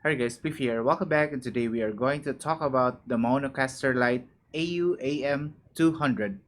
Alright guys, Spiff here. Welcome back, and today we are going to talk about the MAONOCASTER lite AU-AM200.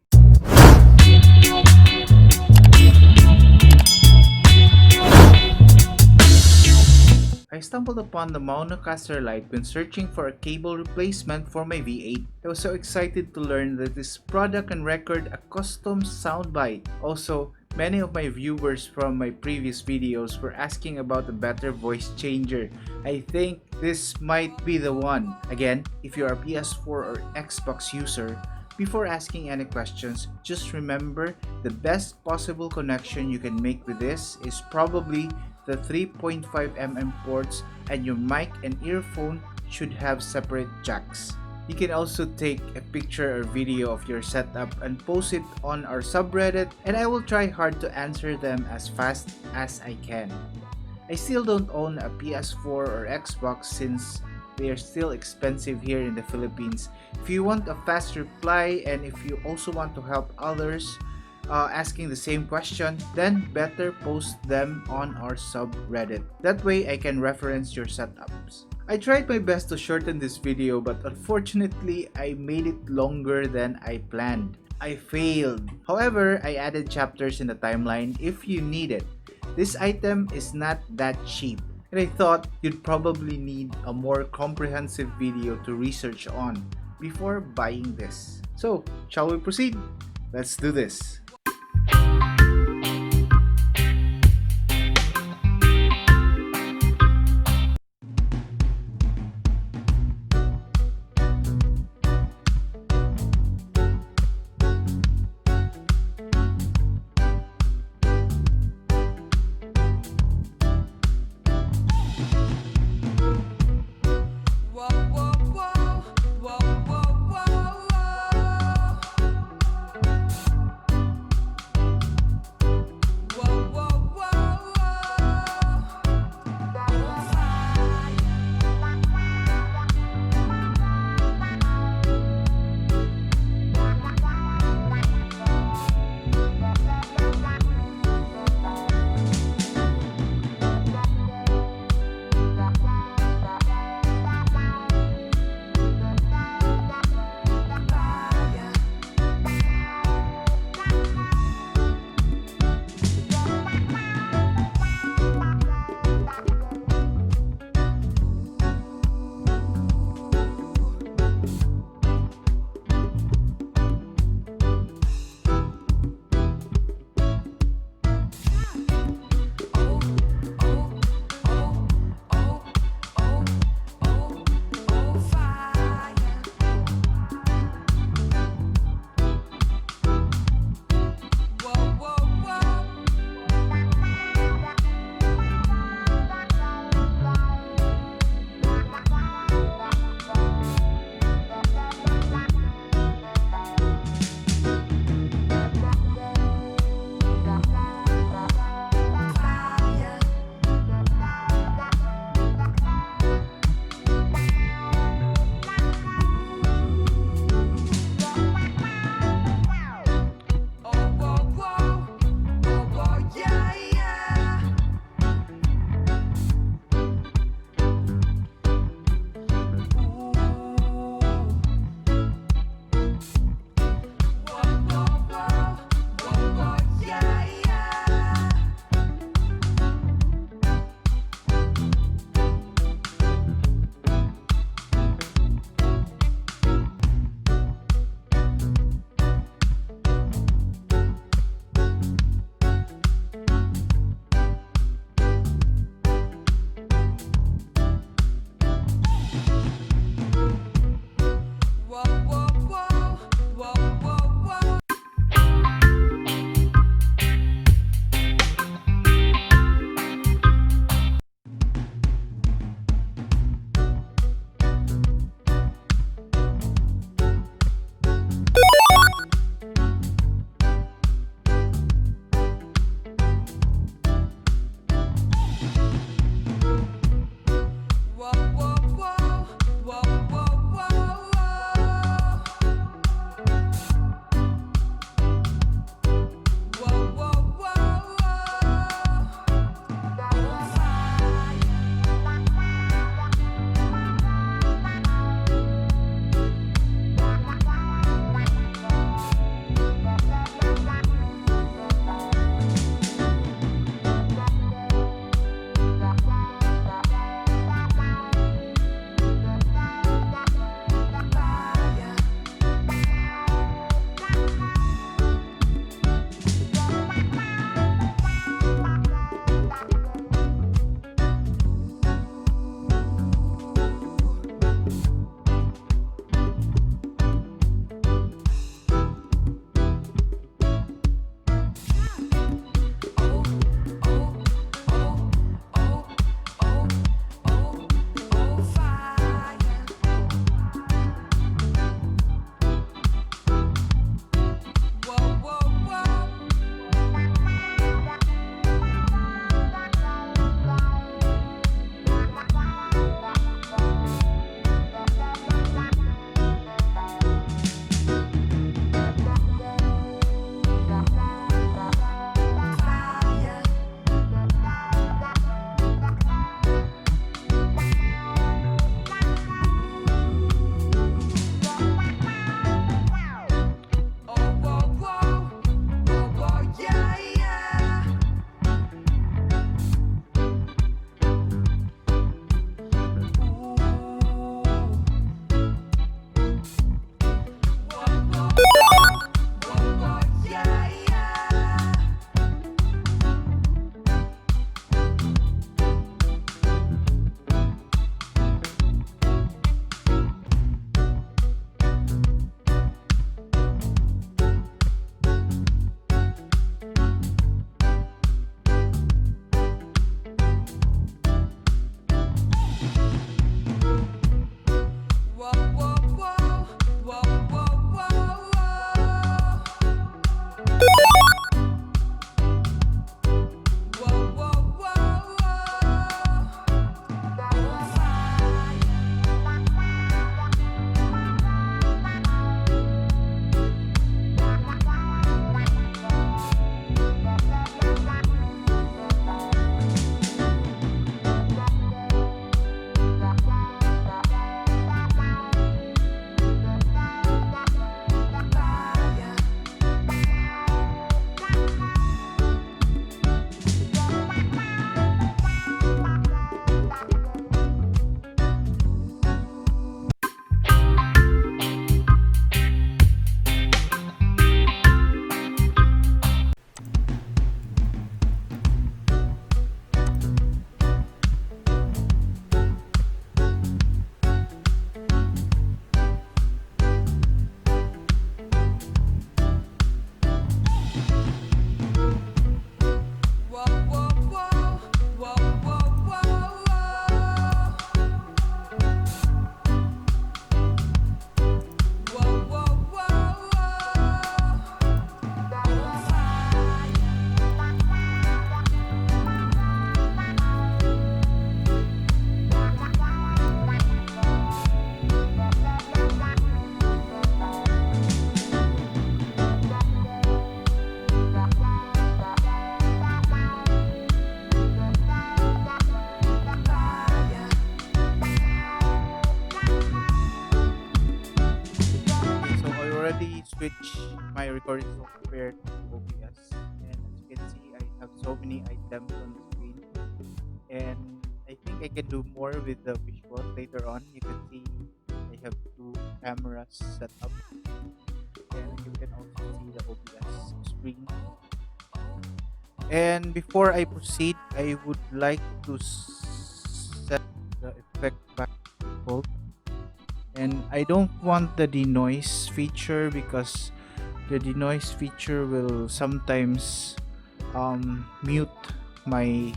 I stumbled upon the MAONOCASTER lite when searching for a cable replacement for my V8. I was so excited to learn that this product can record a custom soundbite. Also, many of my viewers from my previous videos were asking about a better voice changer. I think this might be the one. Again, if you are a PS4 or Xbox user, before asking any questions, just remember the best possible connection you can make with this is probably the 3.5mm ports, and your mic and earphone should have separate jacks. You can also take a picture or video of your setup and post it on our subreddit, and I will try hard to answer them as fast as I can. I still don't own a PS4 or Xbox since they are still expensive here in the Philippines. If you want a fast reply, and if you also want to help others asking the same question, then better post them on our subreddit. That way I can reference your setups. I tried my best to shorten this video, but unfortunately I made it longer than I planned. I failed. However, I added chapters in the timeline if you need it. This item is not that cheap, and I thought you'd probably need a more comprehensive video to research on before buying this. So, shall we proceed? Let's do this. switch my recording software to OBS, and as you can see, I have so many items on the screen, and I think I can do more with the visual later on. You can see I have two cameras set up, and you can also see the OBS screen. And before I proceed, I would like to set the effect back to default. And I don't want the denoise feature because the denoise feature will sometimes mute my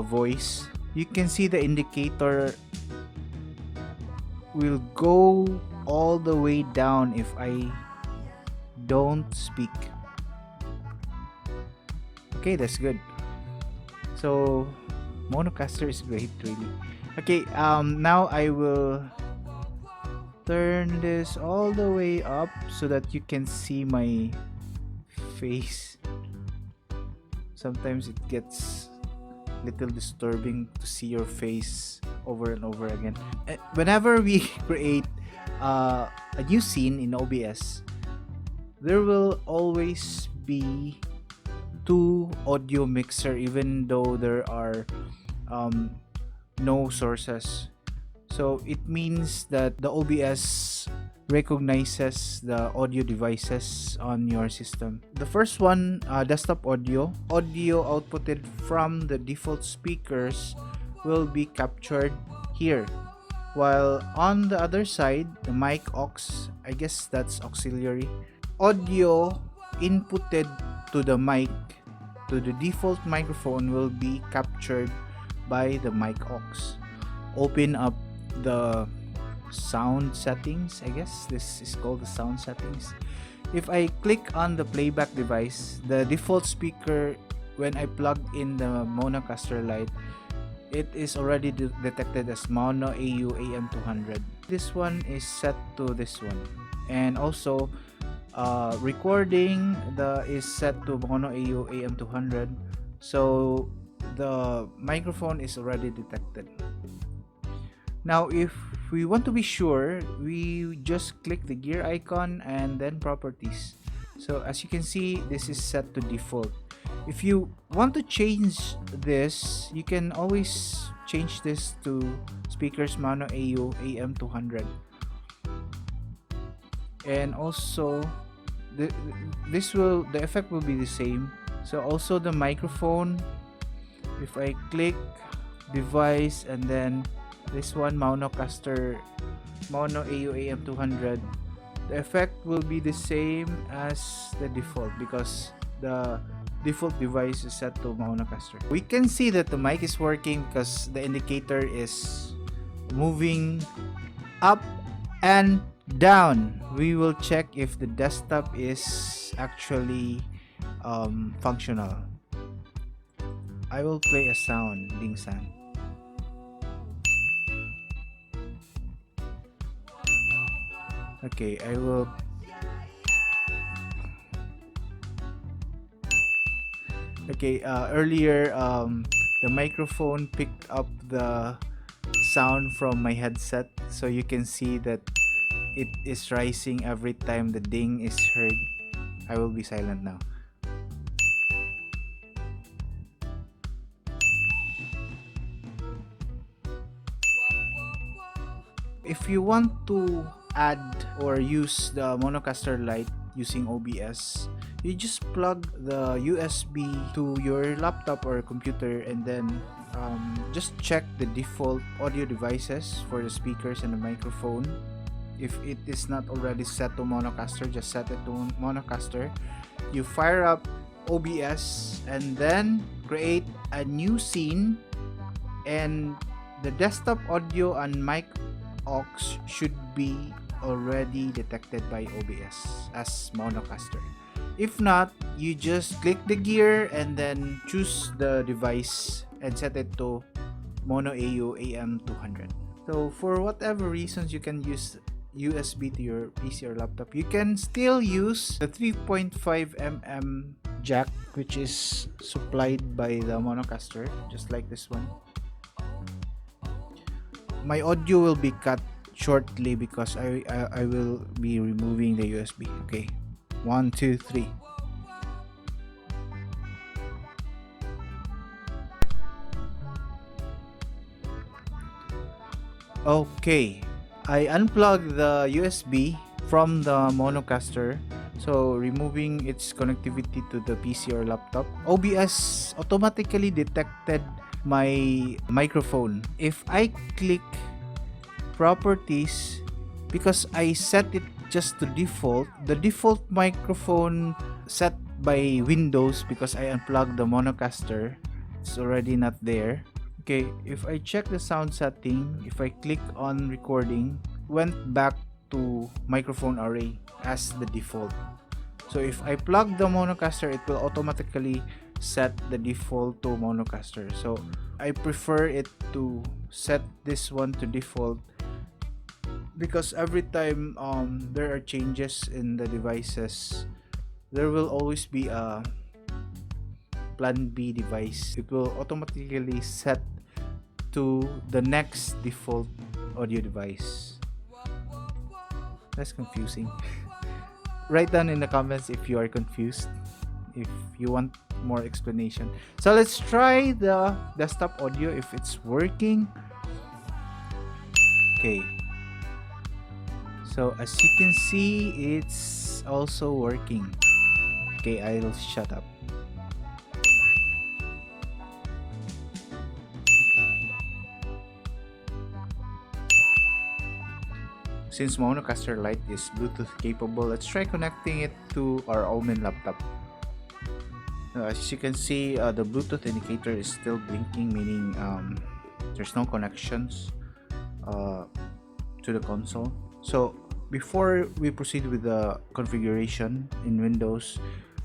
voice. You can see the indicator will go all the way down if I don't speak. Okay, that's good. So Monocaster is great, really. Okay, now I will turn this all the way up so that you can see my face. Sometimes it gets a little disturbing to see your face over and over again. Whenever we create a new scene in OBS, there will always be two audio mixer even though there are no sources. So it means that the OBS recognizes the audio devices on your system. The first one, desktop audio outputted from the default speakers will be captured here, while on the other side, the mic aux, I guess that's auxiliary, audio inputted to the mic, to the default microphone, will be captured by the mic aux. Open up the sound settings. I guess this is called the sound settings. If I click on the playback device, the default speaker, when I plug in the MAONOCASTER lite, it is already detected as Maono AU-AM200. This one is set to this one, and also recording is set to Maono AU-AM200, so the microphone is already detected. Now if we want to be sure, we just click the gear icon and then properties. So as you can see, this is set to default. If you want to change this, you can always change this to speakers Maono AU-AM200. And also the effect will be the same. So also the microphone, if I click device and then this one, MAONOCASTER Maono AU-AM200, the effect will be the same as the default because the default device is set to MAONOCASTER. We can see that the mic is working because the indicator is moving up and down. We will check if the desktop is actually functional. I will play a sound, ding san. Okay, I will. Okay, earlier the microphone picked up the sound from my headset, so you can see that it is rising every time the ding is heard. I will be silent now. If you want to add or use the MAONOCASTER lite using OBS, you just plug the USB to your laptop or computer and then just check the default audio devices for the speakers and the microphone. If it is not already set to MAONOCASTER, just set it to MAONOCASTER. You fire up OBS and then create a new scene, and the desktop audio and mic aux should be already detected by OBS as MAONOCASTER. If not, you just click the gear and then choose the device and set it to Maono AU-AM200. So for whatever reasons you can use USB to your PC or laptop, you can still use the 3.5mm jack, which is supplied by the MAONOCASTER, just like this one. My audio will be cut shortly because I will be removing the USB. Okay, 1 2 3. Okay, I unplugged the USB from the Monocaster, so removing its connectivity to the PC or laptop. OBS automatically detected my microphone. If I click properties, because I set it just to default, the default microphone set by Windows, because I unplugged the Monocaster, it's already not there. Okay, if I check the sound setting, if I click on recording, went back to microphone array as the default. So if I plug the Monocaster, it will automatically set the default to Monocaster. So I prefer it to set this one to default, because every time there are changes in the devices, there will always be a plan B device. It will automatically set to the next default audio device. That's confusing. Write down in the comments if you are confused, if you want more explanation. So let's try the desktop audio if it's working. Okay, so as you can see, it's also working. Okay, I'll shut up. Since Monocaster Lite is Bluetooth capable, let's try connecting it to our Omen laptop. As you can see, the Bluetooth indicator is still blinking, meaning there's no connections to the console. So before we proceed with the configuration in Windows,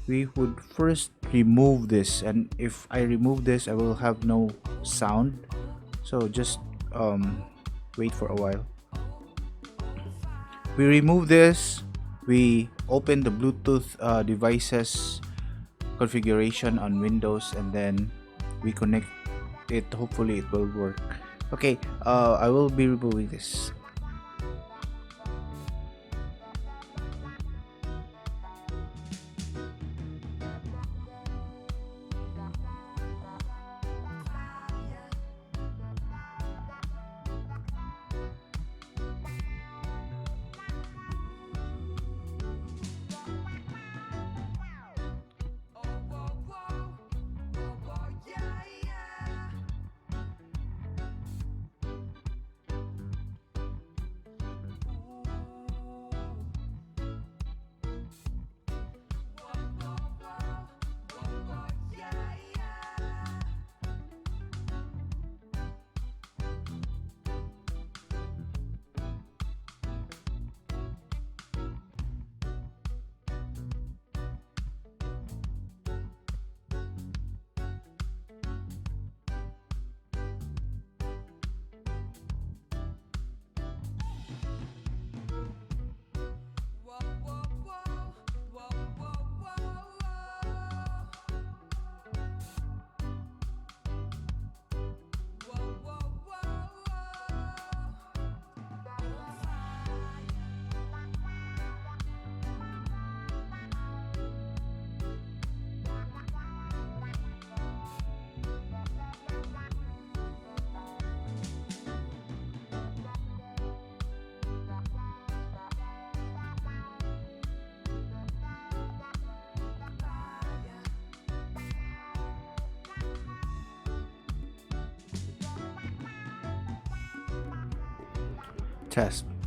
we would first remove this, and if I remove this, I will have no sound. So just wait for a while. We remove this, we open the Bluetooth devices configuration on Windows, and then we connect it. Hopefully it will work. Okay, I will be removing this.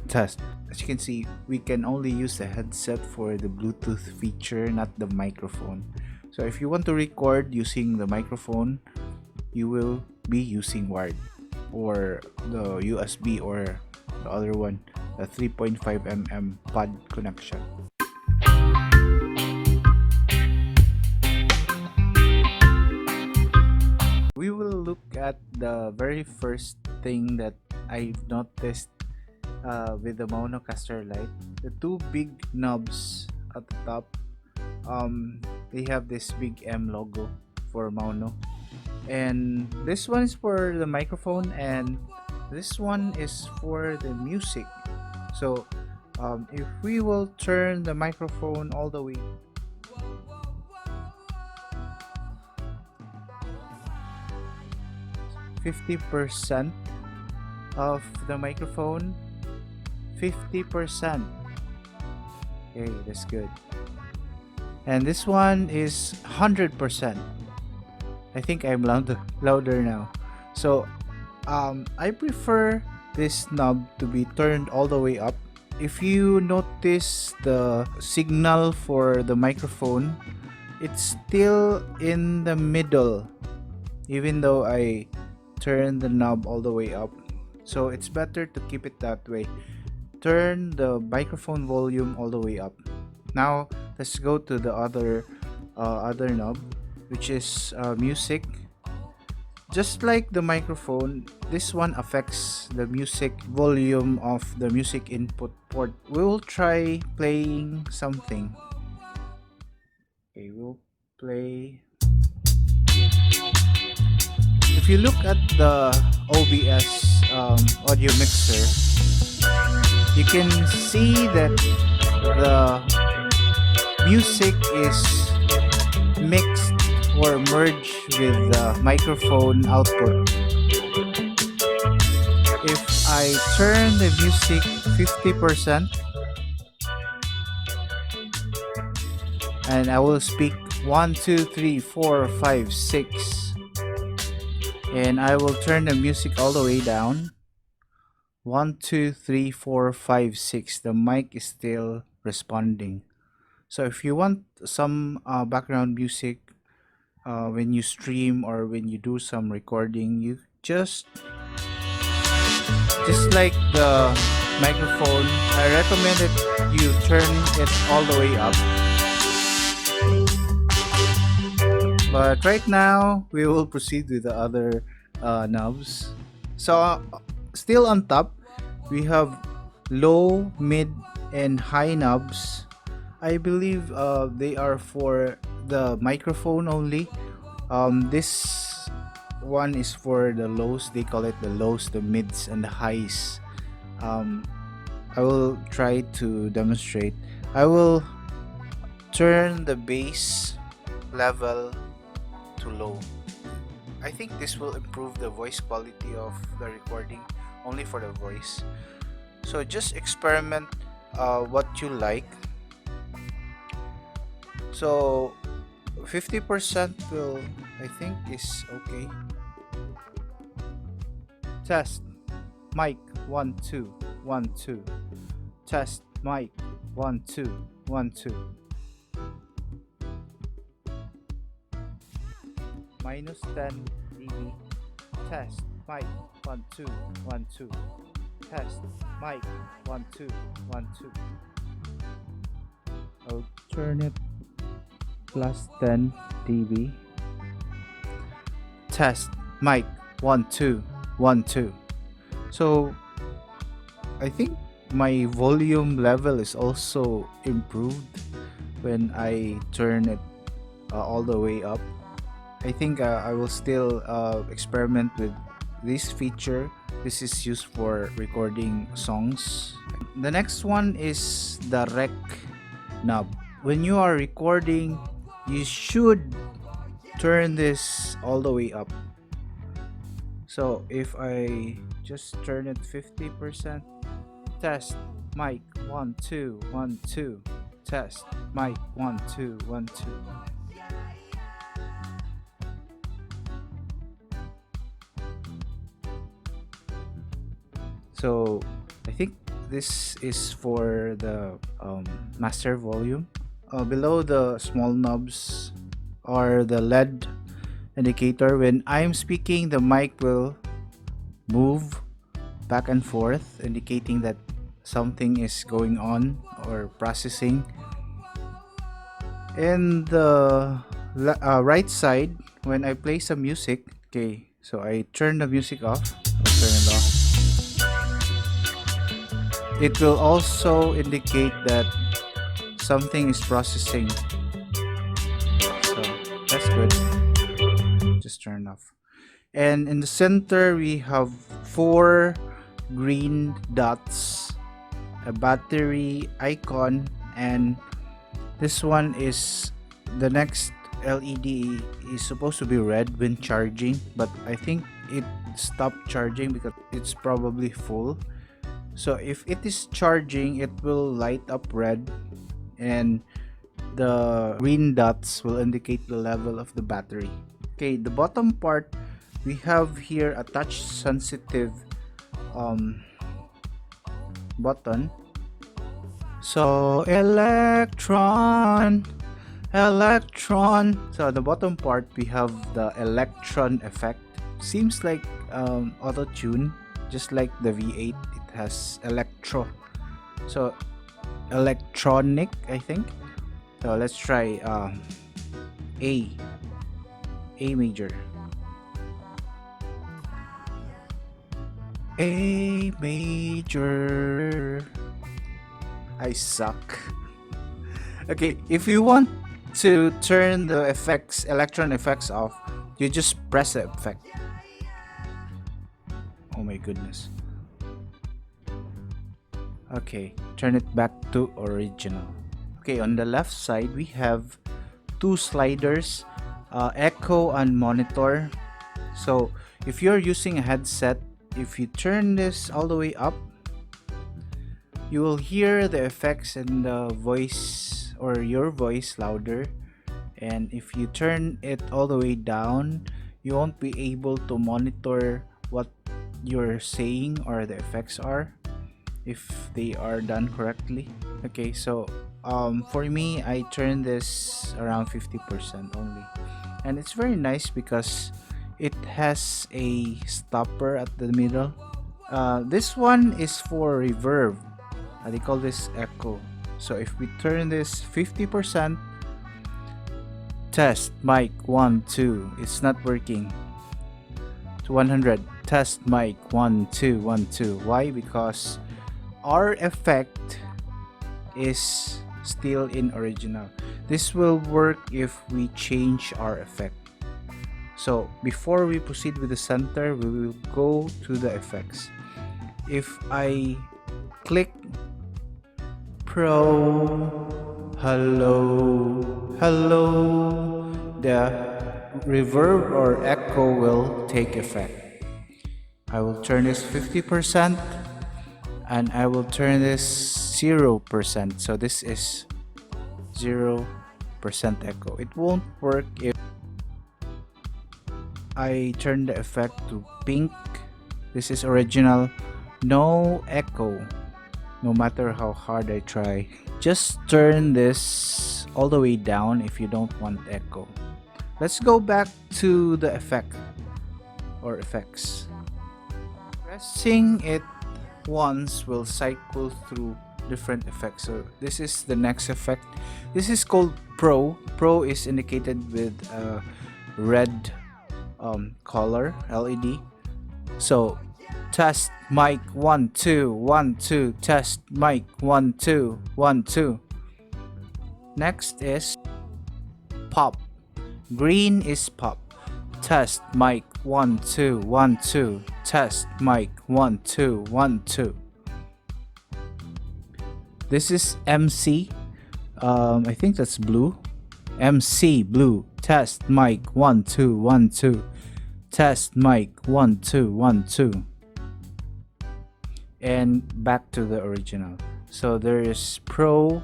Test. As you can see, we can only use the headset for the Bluetooth feature, not the microphone. So if you want to record using the microphone, you will be using wired, or the USB, or the other one, the 3.5mm pod connection. We will look at the very first thing that I've noticed with the Monocaster Lite. The two big knobs at the top, they have this big M logo for mono, and this one is for the microphone, and this one is for the music. So if we will turn the microphone all the way, %50 of the microphone, 50%. Okay, that's good. And this one is 100%. I think I'm louder now. So I prefer this knob to be turned all the way up. If you notice the signal for the microphone, it's still in the middle even though I turn the knob all the way up. So it's better to keep it that way. Turn the microphone volume all the way up. Now let's go to the other knob, which is music. Just like the microphone, this one affects the music volume of the music input port. We will try playing something. Okay, we'll play. If you look at the OBS audio mixer, you can see that the music is mixed or merged with the microphone output. If I turn the music 50% and I will speak 1, 2, 3, 4, 5, 6, and I will turn the music all the way down 1, 2, 3, 4, 5, 6, the mic is still responding. So if you want some background music when you stream or when you do some recording, you just like the microphone, I recommend that you turn it all the way up. But right now we will proceed with the other knobs. So still on top we have low, mid, and high knobs. I believe they are for the microphone only. This one is for the lows. They call it the lows, the mids, and the highs. I will try to demonstrate. I will turn the bass level to low. I think this will improve the voice quality of the recording, only for the voice. So just experiment what you like. So 50% will, I think, is okay. Test mic 1 2 1 2. Test mic 1 2 1 2. Minus 10 dB. Test mic 1 2 1 2. Test mic 1 2 1 2. I'll turn it plus 10 dB. Test mic 1 2 1 2. So I think my volume level is also improved when I turn it all the way up. I think I will still experiment with this feature. This is used for recording songs. The next one is the rec knob. When you are recording, you should turn this all the way up. So if I just turn it 50%, test mic 1 2 1 2, test mic 1 2 1 2. So I think this is for the master volume. Below the small knobs are the LED indicator. When I'm speaking, the mic will move back and forth, indicating that something is going on or processing. In the right side, when I play some music, okay, so I turn the music off. I'll turn it off. It will also indicate that something is processing. So that's good. Just turn off. And in the center we have 4 green dots, a battery icon, and this one is the next LED is supposed to be red when charging, but I think it stopped charging because it's probably full. So if it is charging, it will light up red, and the green dots will indicate the level of the battery. Okay, the bottom part, we have here a touch sensitive button. So electron. So the bottom part, we have the electron effect. Seems like auto tune, just like the V8. It has electro, so electronic, I think. So let's try A major. A major. I suck. Okay, if you want to turn the effects, electron effects off, you just press the effect. Oh my goodness. Okay, turn it back to original. Okay, on the left side we have two sliders, echo and monitor. So if you're using a headset, if you turn this all the way up, you will hear the effects and the voice or your voice louder. And if you turn it all the way down, you won't be able to monitor what you're saying or the effects are, if they are done correctly. Okay, so for me, I turn this around 50% only, and it's very nice because it has a stopper at the middle. This one is for reverb. They call this echo. So if we turn this 50%, test mic 1 2, it's not working. To 100, test mic 1 2 1 2. Why? Because our effect is still in original. This will work if we change our effect. So before we proceed with the center, we will go to the effects. If I click Pro, hello, the reverb or echo will take effect. I will turn this 50% and I will turn this 0%. So this is 0% echo. It won't work if I turn the effect to pink. This is original, no echo. No matter how hard I try, just turn this all the way down if you don't want echo. Let's go back to the effect or effects. Pressing it once will cycle through different effects. So this is the next effect. This is called Pro. Pro is indicated with a red color LED. So test mic 1 2 1 2, test mic 1 2 1 2. Next is pop. Green is pop. Test mic 1 2 1 2, test mic 1 2 1 2. This is MC. I think that's blue. MC blue. Test mic 1 2 1 2, test mic 1 2 1 2. And back to the original. So there is Pro,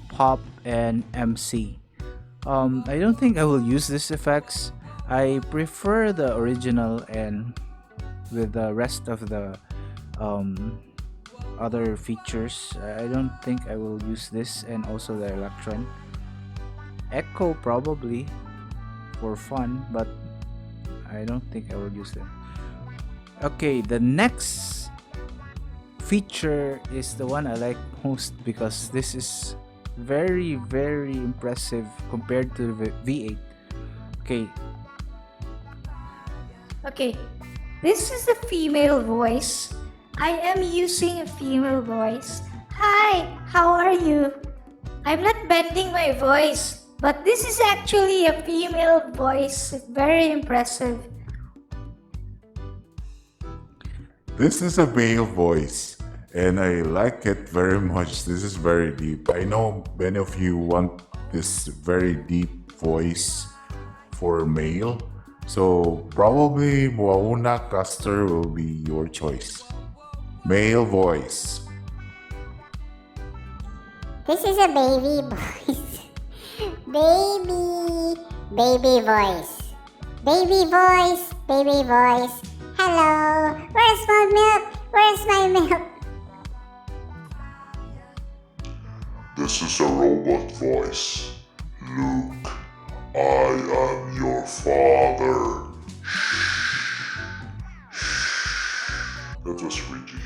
Pop, and MC. I don't think I will use these effects. I prefer the original, and with the rest of the other features, I don't think I will use this, and also the electron. Echo probably for fun, but I don't think I will use them. Okay, the next feature is the one I like most because this is very impressive compared to the V8. Okay, this is the female voice. I am using a female voice. Hi, how are you? I'm not bending my voice, but this is actually a female voice. Very impressive. This is a male voice, and I like it very much. This is very deep. I know many of you want this very deep voice for male, so probably MAONOCASTER will be your choice. Male voice. This is a baby voice. Baby voice. Baby voice, baby voice. Hello, where's my milk? Where's my milk? This is a robot voice. Luke, I am your father. That was freaky.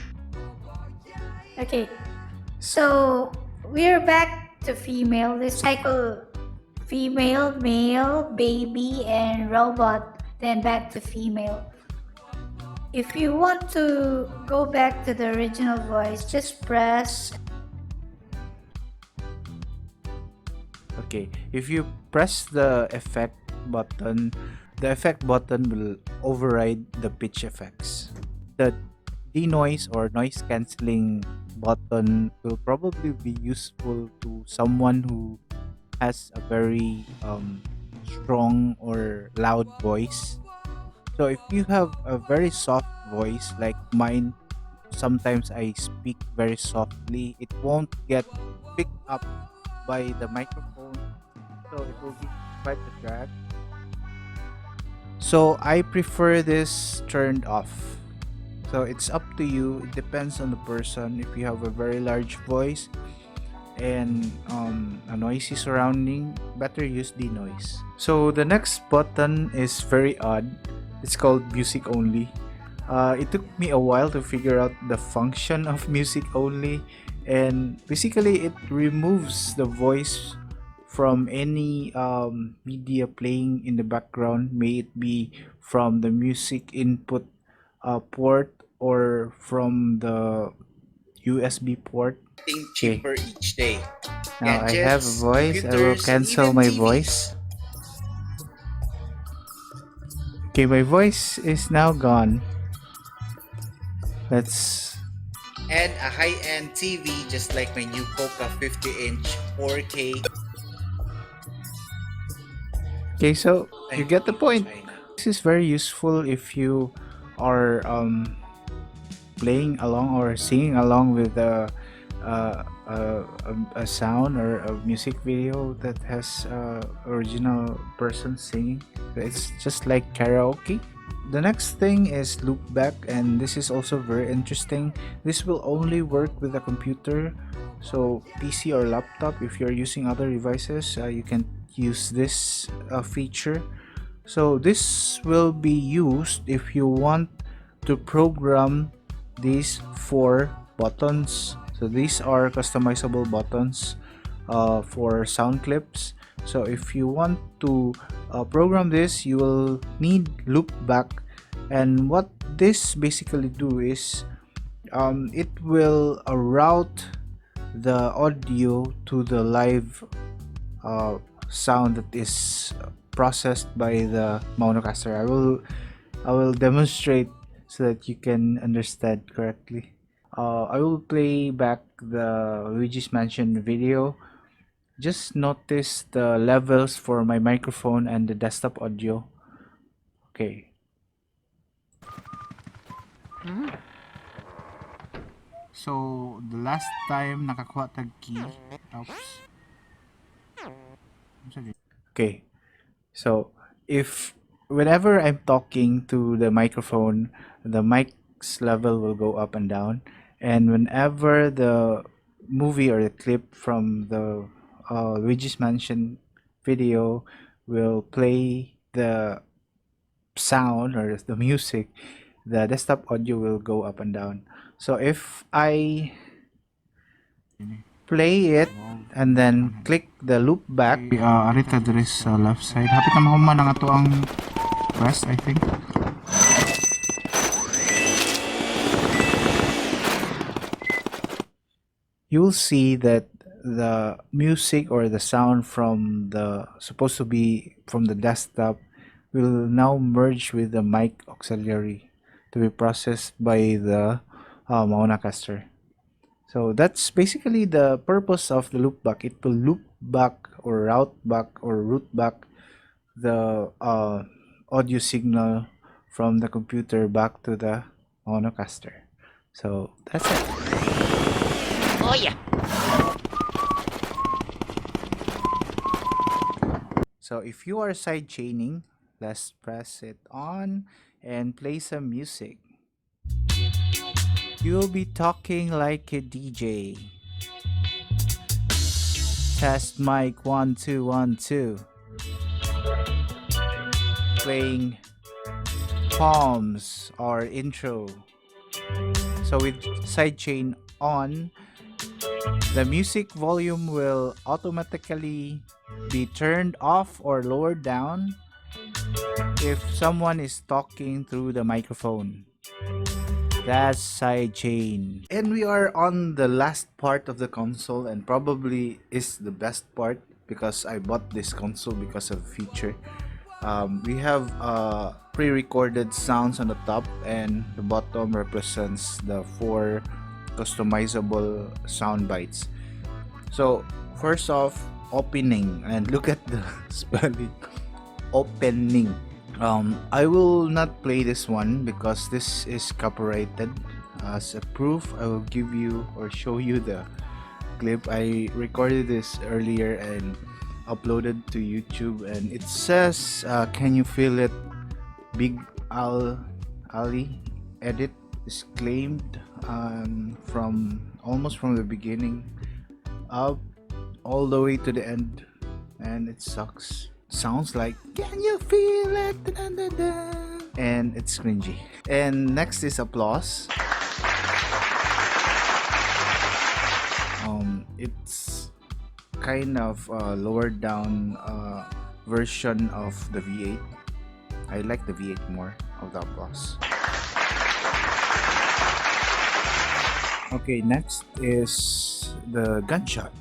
Okay, so we're back to female. This cycle female, male, baby, and robot, then back to female. If you want to go back to the original voice, just press. Okay, if you press the effect button will override the pitch effects. The denoise or noise cancelling button will probably be useful to someone who has a very strong or loud voice. So if you have a very soft voice like mine, sometimes I speak very softly, it won't get picked up by the microphone, so it will be quite a drag. So I prefer this turned off. So it's up to you. It depends on the person. If you have a very large voice and a noisy surrounding, better use denoise. So the next button is very odd. It's called music only. It took me a while to figure out the function of music only, and basically it removes the voice from any media playing in the background, may it be from the music input port or from the USB port. Cheaper each day. Now I have a Gadgets, voice. I will computers, cancel even my TVs. voice. Okay, my voice is now gone. Let's. And a high-end TV just like my new Coca 50-inch 4K. Okay, so you get the point. This is very useful if you are playing along or singing along with a sound or a music video that has original person singing. It's just like karaoke. The next thing is loopback, and this is also very interesting. This will only work with a computer, so PC or laptop. If you're using other devices, you can use this feature. So this will be used if you want to program these 4 buttons. So these are customizable buttons for sound clips. So if you want to program this, you will need loopback, and what this basically do is it will route the audio to the live sound that is processed by the MAONOCASTER. I will demonstrate so that you can understand correctly. I will play back the Luigi's Mansion video. Just notice the levels for my microphone and the desktop audio. Okay. So, the last time nakakuha tag key. Oops. Okay. So, if whenever I'm talking to the microphone, the mic's level will go up and down. And whenever the movie or the clip from the Luigi's Mansion video will play the sound or the music, the desktop audio will go up and down. So if I play it and then click the loop back, arita there is left side. Hapit na mahuman ang ato ang press, I think. You will see that the music or the sound from the supposed to be from the desktop will now merge with the mic auxiliary. to be processed by the MAONOCASTer. So that's basically the purpose of the loopback. It will loop back or route back the audio signal from the computer back to the MAONOCASTer. So that's it. Oh yeah. So if you are sidechaining, let's press it on and play some music. You'll be talking like a DJ. Test mic 1 2 1 2. Playing Palms or intro. So with sidechain on, the music volume will automatically be turned off or lowered down if someone is talking through the microphone. That's sidechain. And we are on the last part of the console, and probably is the best part because I bought this console because of the feature. We have pre-recorded sounds on the top, and the bottom represents the 4 customizable sound bites. So first off, opening, and look at the spelling, opening. I will not play this one because this is copyrighted. As a proof, I will give you or show you the clip. I recorded this earlier and uploaded to YouTube, and it says, "Can you feel it?" Big Ali edit is claimed from almost from the beginning up all the way to the end, and it sucks. Sounds like "Can you feel it?" and it's cringy. And next is applause. It's kind of a lowered down version of the V8. I like the V8 more of the applause. Okay, next is the gunshot.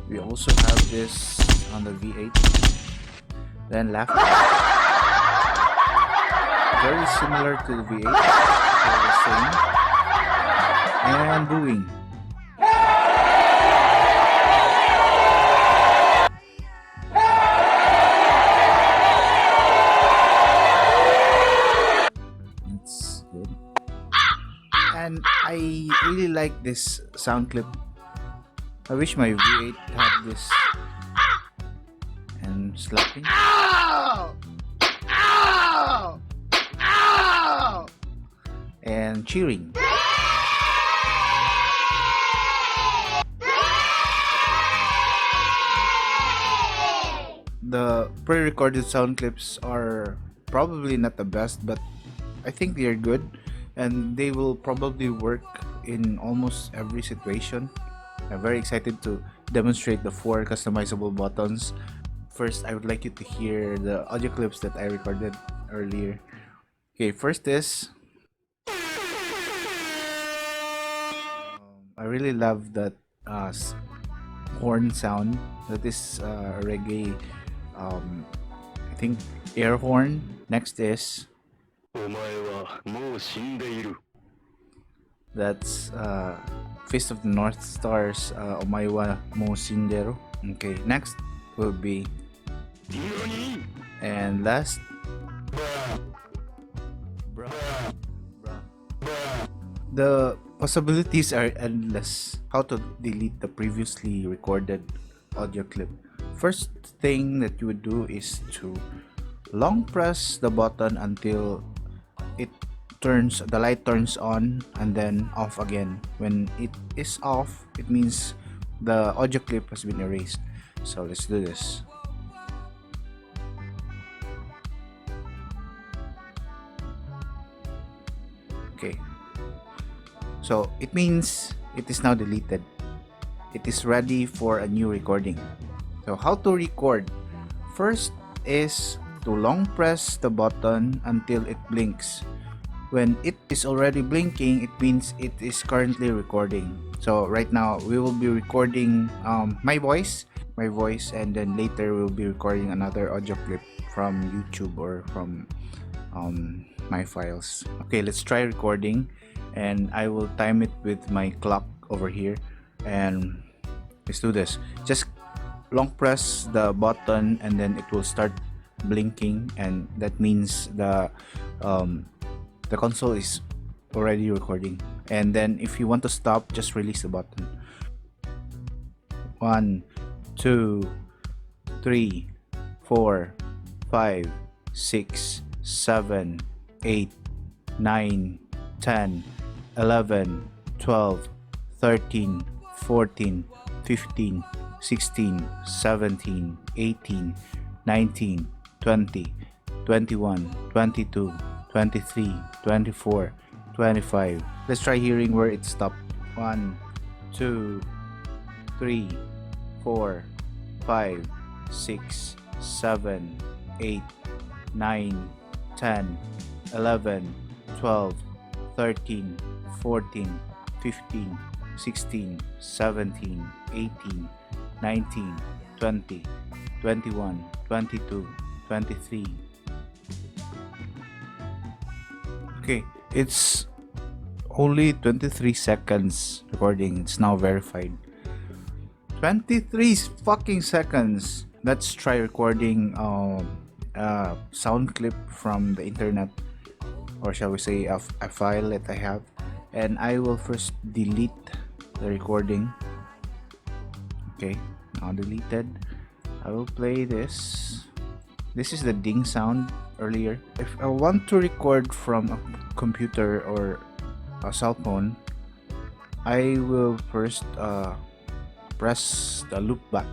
We also have this on the V8. Then laughter. Very similar to the V8. They're the same. And booing. That's good. And I really like this sound clip. I wish my V8 had this. And slapping. Ow! Ow! Ow! And cheering. The pre-recorded sound clips are probably not the best, but I think they are good, and they will probably work in almost every situation. I'm very excited to demonstrate the 4 customizable buttons. First, I would like you to hear the audio clips that I recorded earlier. Okay, first is I really love that horn sound. That is reggae. I think air horn. Next is that's Fist of the North Stars, Omae wa mo Sindero. Okay, next will be, and last, bruh. The possibilities are endless. How to delete the previously recorded audio clip. First thing that you would do is to long press the button until the light turns on and then off again. When it is off, it means the audio clip has been erased. So let's do this. Okay, so it means it is now deleted. It is ready for a new recording. So how to record? First is to long press the button until it blinks. When it is already blinking, it means it is currently recording. So right now we will be recording my voice, and then later we'll be recording another audio clip from YouTube or from my files. Okay, let's try recording, and I will time it with my clock over here, and let's do this. Just long press the button and then it will start blinking, and that means the console is already recording. And then if you want to stop, just release the button. 1 2 3 4 5 6 7 8 9 10 11 12 13 14 15 16 17 18 19 20 21 22 23 24 25. Let's try hearing where it stopped. 1 2 3 4 5 6 7 8 9 10 11 12 13 14 15 16 17 18 19 20 21 22 23. Okay, it's only 23 seconds recording. It's now verified. 23 fucking seconds. Let's try recording a sound clip from the internet, or shall we say a file that I have, and I will first delete the recording. Okay, now deleted. I will play this. This is the ding sound earlier. If I want to record from a computer or a cell phone, I will first press the loop back.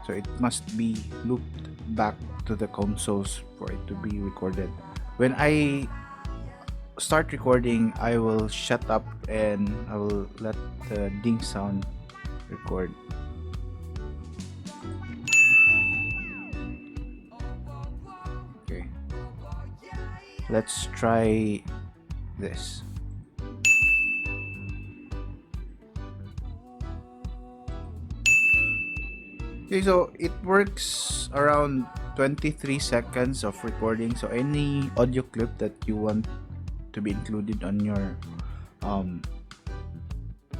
So it must be looped back to the consoles for it to be recorded. When I start recording, I will shut up and I will let the ding sound record. Okay, let's try this. Okay, so it works around 23 seconds of recording. So any audio clip that you want to be included on your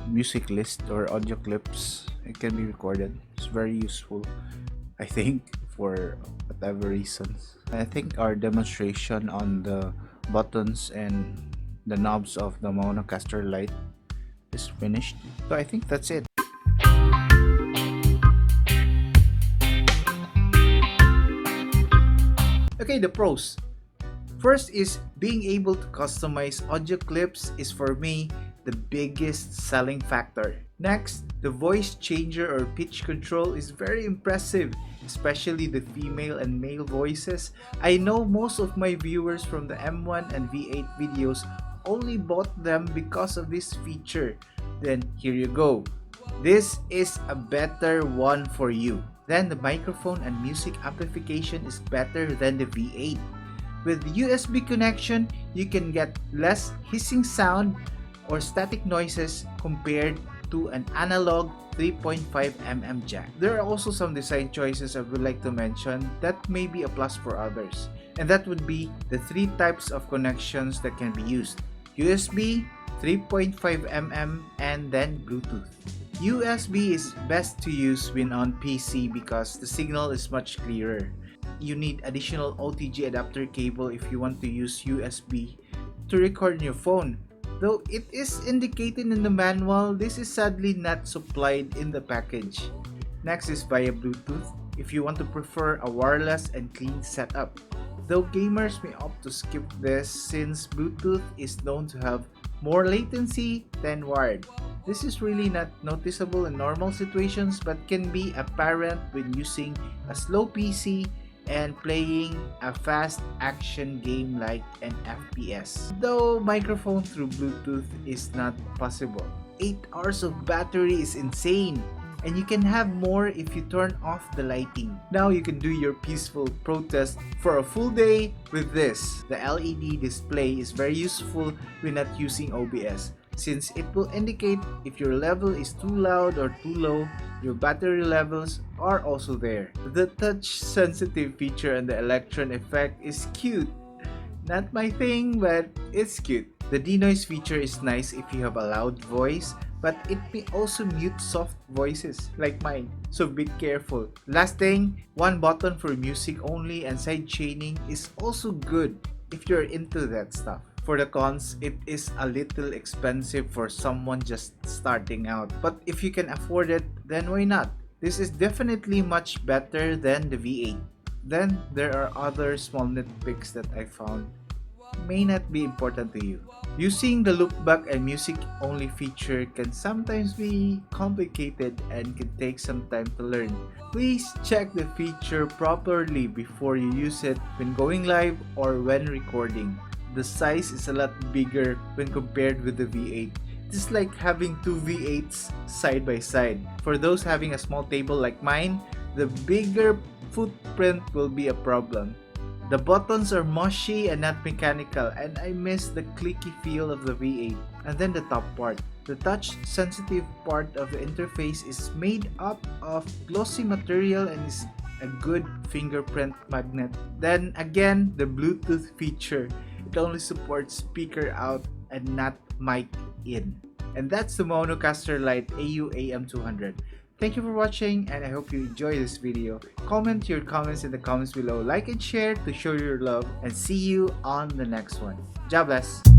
music list or audio clips, it can be recorded. It's very useful, I think, for whatever reasons. I think our demonstration on the buttons and the knobs of the MAONOCASTER lite is finished. So I think that's it. Okay, the pros. First is being able to customize audio clips is for me the biggest selling factor. Next, the voice changer or pitch control is very impressive, especially the female and male voices. I know most of my viewers from the M1 and V8 videos only bought them because of this feature. Then here you go. This is a better one for you. Then the microphone and music amplification is better than the V8. With USB connection, you can get less hissing sound or static noises compared to an analog 3.5mm jack. There are also some design choices I would like to mention that may be a plus for others, and that would be the 3 types of connections that can be used: USB, 3.5mm, and then Bluetooth. USB is best to use when on PC because the signal is much clearer. You need additional OTG adapter cable if you want to use USB to record your phone. Though it is indicated in the manual, this is sadly not supplied in the package. Next is via Bluetooth if you want to prefer a wireless and clean setup. Though gamers may opt to skip this since Bluetooth is known to have more latency than wired. This is really not noticeable in normal situations but can be apparent when using a slow PC and playing a fast action game like an FPS. Though microphone through Bluetooth is not possible. 8 hours of battery is insane, and you can have more if you turn off the lighting. Now you can do your peaceful protest for a full day with this. The LED display is very useful when not using OBS. since it will indicate if your level is too loud or too low. Your battery levels are also there. The touch sensitive feature and the electron effect is cute. Not my thing, but it's cute. The denoise feature is nice if you have a loud voice, but it may also mute soft voices like mine, so be careful. Last thing, one button for music only and side chaining is also good if you're into that stuff. For the cons, it is a little expensive for someone just starting out, but if you can afford it, then why not? This is definitely much better than the V8. Then there are other small nitpicks that I found may not be important to you. Using the look back and music only feature can sometimes be complicated and can take some time to learn. Please check the feature properly before you use it when going live or when recording. The size is a lot bigger when compared with the V8. It's like having two V8s side by side. For those having a small table like mine, the bigger footprint will be a problem. The buttons are mushy and not mechanical, and I miss the clicky feel of the V8. And then the top part. The touch sensitive part of the interface is made up of glossy material and is a good fingerprint magnet. Then again, the Bluetooth feature. It only supports speaker out and not mic in. And that's the MAONOCASTER lite AU-AM200. Thank you for watching, and I hope you enjoy this video. Comment your comments in the comments below, like and share to show your love, and see you on the next one. God bless.